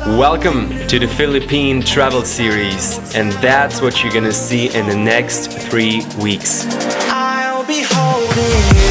Welcome to the Philippine travel series, and that's what you're gonna see in the next 3 weeks. I'll be holding you.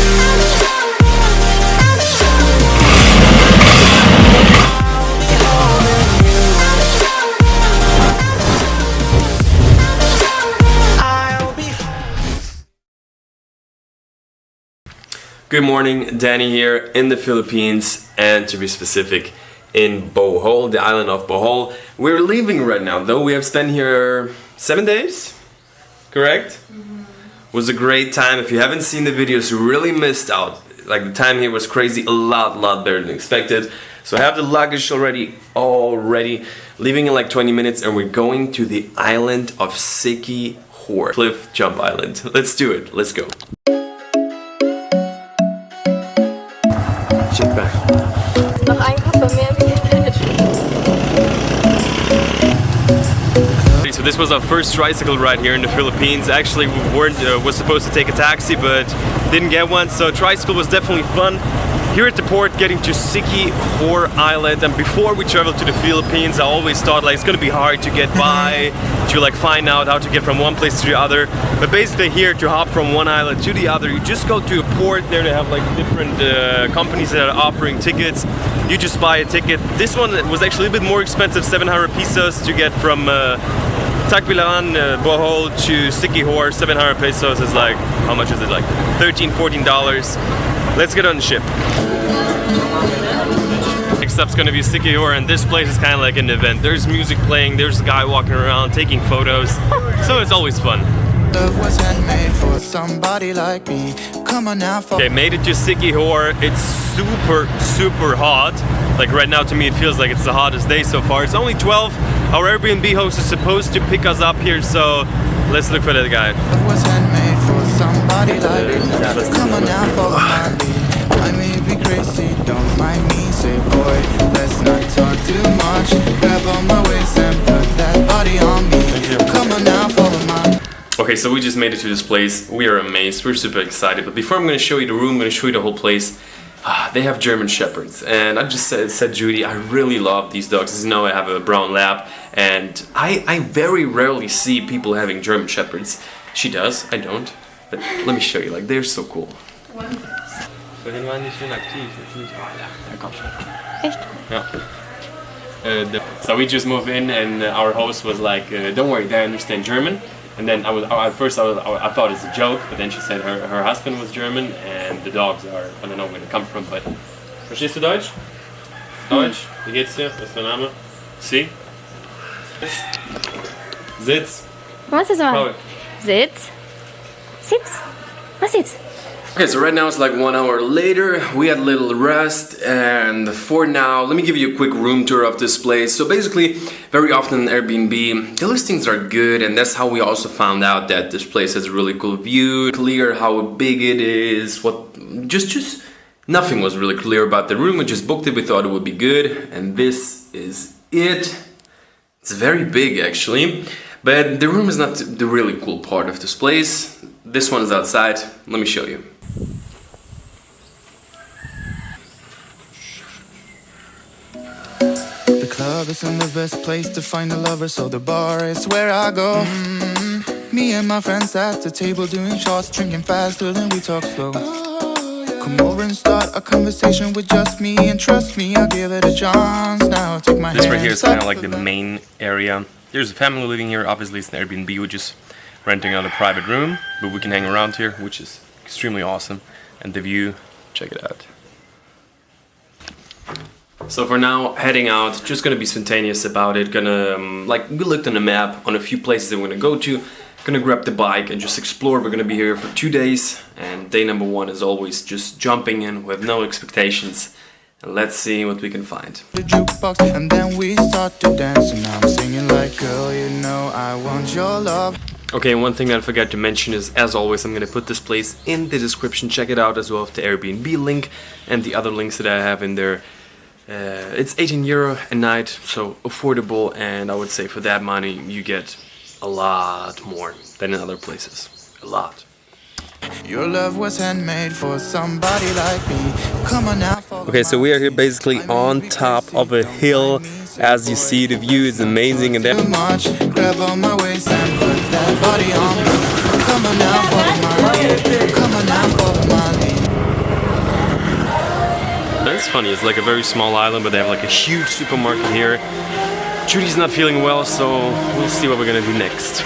Good morning, Danny here in the Philippines, and to be specific, in Bohol, the island of Bohol. We're leaving right now, though we have spent here 7 days, correct? Was a great time. If you haven't seen the videos, you really missed out. Like, the time here was crazy, a lot better than expected. So I have the luggage already leaving in like 20 minutes, and we're going to the island of Siquijor, cliff jump island. Let's do it, let's go. Shit back. Noch ein Koffer mehr wie So this was our first tricycle ride here in the Philippines. Actually, we was supposed to take a taxi, but didn't get one. So tricycle was definitely fun. Here at the port, getting to Siquijor Island, and before we traveled to the Philippines, I always thought like it's gonna be hard to get by, to like find out how to get from one place to the other. But basically here, to hop from one island to the other, you just go to a port. There they have like different companies that are offering tickets. You just buy a ticket. This one was actually a bit more expensive, 700 pesos to get from Tagbilan, Bohol to Siquijor. 700 pesos is like, how much is it, like $13–14. Let's get on the ship. Next up's gonna be Siquijor, and this place is kind of like an event. There's music playing, there's a guy walking around taking photos, so it's always fun. Okay, made it to Siquijor. It's super hot. Like right now, to me, it feels like it's the hottest day so far. It's only 12. Our Airbnb host is supposed to pick us up here, so let's look for that guy. Come on now, follow my lead. I may be crazy, don't mind me. Say, boy, let's not talk too much. Grab on my waist and put that body on me. Come on now, follow my. Okay, so we just made it to this place. We are amazed. We're super excited. But before I'm going to show you the room, I'm going to show you the whole place. They have German Shepherds, and I just said Judy, I really love these dogs. As you know, I have a brown lab, and I very rarely see people having German Shepherds. She does, I don't. But let me show you, like, they're so cool. Vorhin waren die schön aktiv, jetzt nicht. Ja, komm schon. Echt? Ja. So we just moved in, and our host was like, don't worry, they understand German. And then at first I thought it's a joke, but then she said her husband was German, and the dogs are, I don't know where they come from, but... Verstehst du Deutsch? Deutsch? Wie geht's dir? Was ist dein Name? Sie? Sitz. Was ist das? Sitz. Sitz. Was sitz? Okay, so right now it's like 1 hour later. We had a little rest, and for now, let me give you a quick room tour of this place. So basically, very often in Airbnb, the listings are good, and that's how we also found out that this place has a really cool view, clear how big it is, just nothing was really clear about the room. We just booked it, we thought it would be good, and this is it. It's very big actually, but the room is not the really cool part of this place. This one is outside. Let me show you. The club isn't the best place to find a lover, so the bar is where I go. Me and my friends at the table doing shots, drinking faster than we talk slow. Come over and start a conversation with just me, and trust me, I'll give it a chance. Now take my hand. This right here is kind of like the main area. There's a family living here. Obviously, it's an Airbnb, which is renting out a private room, but we can hang around here, which is extremely awesome. And the view, check it out. So for now, heading out, just gonna be spontaneous about it. Gonna, we looked on the map on a few places that we're gonna go to. Gonna grab the bike and just explore. We're gonna be here for 2 days, and day number 1 is always just jumping in with no expectations. And let's see what we can find. The jukebox, and then we start to dance, and I'm singing like, girl, you know I want your love. Okay, and one thing that I forgot to mention is, as always, I'm gonna put this place in the description. Check it out, as well as the Airbnb link and the other links that I have in there. It's €18 a night, so affordable, and I would say for that money you get a lot more than in other places. A lot. Your love was handmade for somebody like me. Come on now. Okay, so we are here basically on top of a hill. As you see, the view is amazing, and then grab on my waist and put that body on me. Come on now, follow my lead. Come on now, follow my lead. That's funny. It's like a very small island, but they have like a huge supermarket here. Judy's not feeling well, so we'll see what we're gonna do next.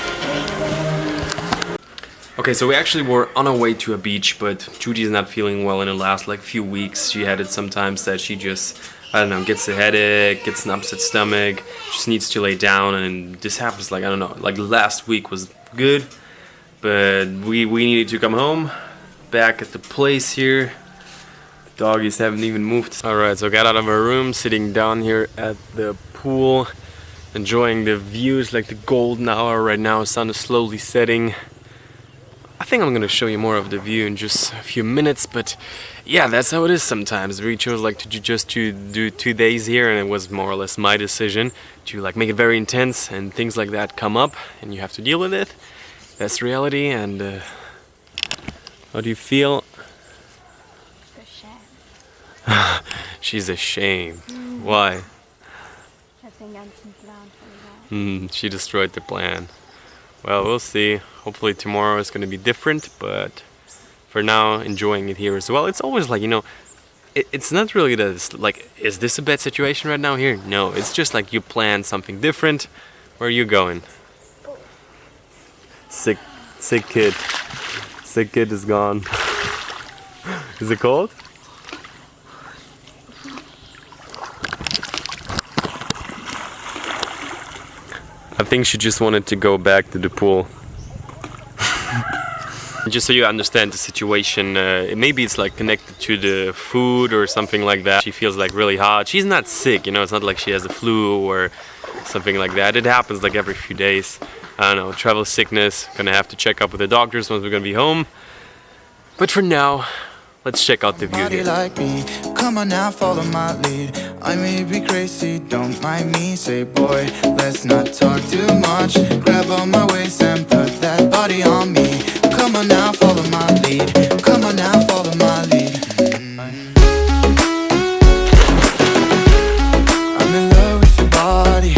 Okay, so we actually were on our way to a beach, but Judy is not feeling well in the last like few weeks. She had it sometimes that she just, I don't know, gets a headache, gets an upset stomach, just needs to lay down, and this happens like, I don't know, like last week was good, but we needed to come home, back at the place here. The doggies haven't even moved. Alright, so I got out of our room, sitting down here at the pool, enjoying the views, like the golden hour right now, sun is slowly setting. I think I'm gonna show you more of the view in just a few minutes, but yeah, that's how it is sometimes. We chose like to do 2 days here, and it was more or less my decision to like make it very intense, and things like that come up and you have to deal with it. That's reality. And how do you feel? She's ashamed. Why? She destroyed the plan. Well, we'll see. Hopefully tomorrow is going to be different, but for now, enjoying it here as well. It's always like, you know, it's not really that it's like, is this a bad situation right now here? No, it's just like you plan something different. Where are you going? Sick kid. Sick kid is gone. Is it cold? I think she just wanted to go back to the pool. Just so you understand the situation, maybe it's like connected to the food or something like that. She feels like really hot. She's not sick, you know, it's not like she has a flu or something like that. It happens like every few days. I don't know, travel sickness, gonna have to check up with the doctors once we're gonna be home. But for now, let's check out the view here. Like me. Come on now, follow my lead. I may be crazy, don't mind me. Say boy, let's not talk too much. Grab on my waist and put that body on me. Come on now, follow my lead. Come on now, follow my lead. I'm in love with your body.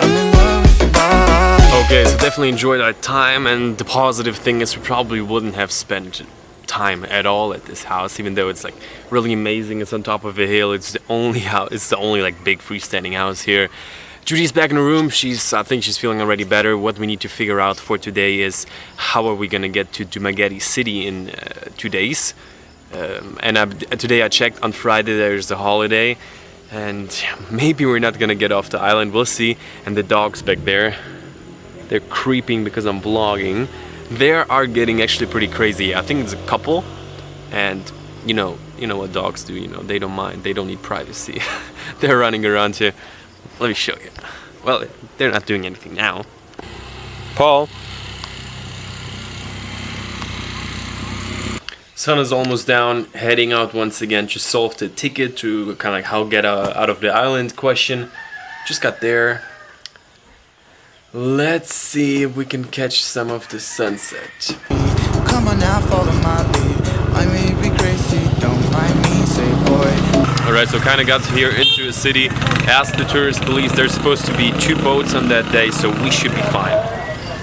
I'm in love with your body. Okay, so definitely enjoyed our time, and the positive thing is we probably wouldn't have spent time at all at this house, even though it's like really amazing. It's on top of a hill. It's the only house, it's the only like big freestanding house here. Judy's back in the room. I think she's feeling already better. What we need to figure out for today is how are we gonna get to Dumaguete City in 2 days. Today I checked, on Friday there's a holiday, and maybe we're not gonna get off the island. We'll see. And the dogs back there, they're creeping because I'm vlogging. They are getting actually pretty crazy. I think it's a couple, and you know what dogs do. You know, they don't mind. They don't need privacy. They're running around here. Let me show you. Well, they're not doing anything now. Paul. Sun is almost down. Heading out once again. Just solved the ticket to kind of like how get out of the island question. Just got there. Let's see if we can catch some of the sunset. Come on now, follow my lead. I may be crazy, don't mind me, say boy. Alright, so kind of got here into a city. Asked the tourist police, there's supposed to be 2 boats on that day, so we should be fine.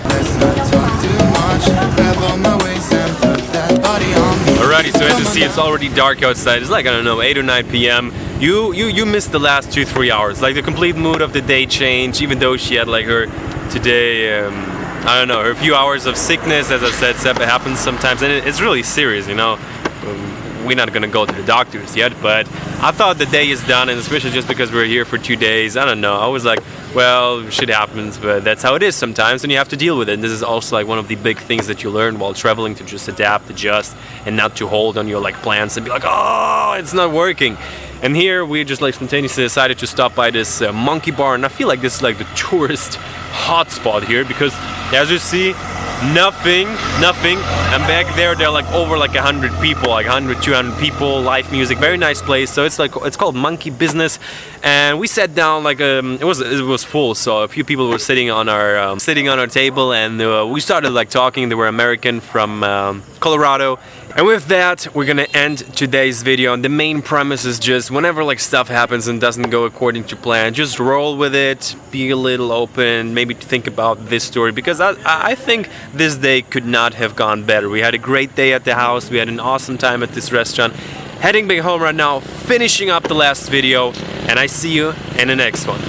Let's not talk too much. Grab on my waist and put that body on me. Alrighty, so as you see, it's already dark outside. It's like, I don't know, 8 or 9 p.m. You missed the last 2-3 hours. Like the complete mood of the day changed, even though she had like her today, I don't know, her few hours of sickness. As I said, it happens sometimes, and it's really serious, you know. We're not gonna go to the doctors yet, but I thought the day is done, and especially just because we're here for 2 days, I don't know, I was like, well, shit happens, but that's how it is sometimes, and you have to deal with it. And this is also like one of the big things that you learn while traveling, to just adapt, adjust, and not to hold on your like plans and be like, oh, it's not working. And here we just like spontaneously decided to stop by this monkey bar, and I feel like this is like the tourist hotspot here, because as you see, nothing, and back there they're like over like 100 people, like 100-200 people, live music, very nice place. So it's called Monkey Business, and we sat down like it was full, so a few people were sitting on our table, and we started like talking. They were American from Colorado, And with that, we're gonna end today's video. And the main premise is just whenever like stuff happens and doesn't go according to plan, just roll with it, be a little open, maybe think about this story, because I think this day could not have gone better. We had a great day at the house, we had an awesome time at this restaurant. Heading back home right now, finishing up the last video, and I see you in the next one.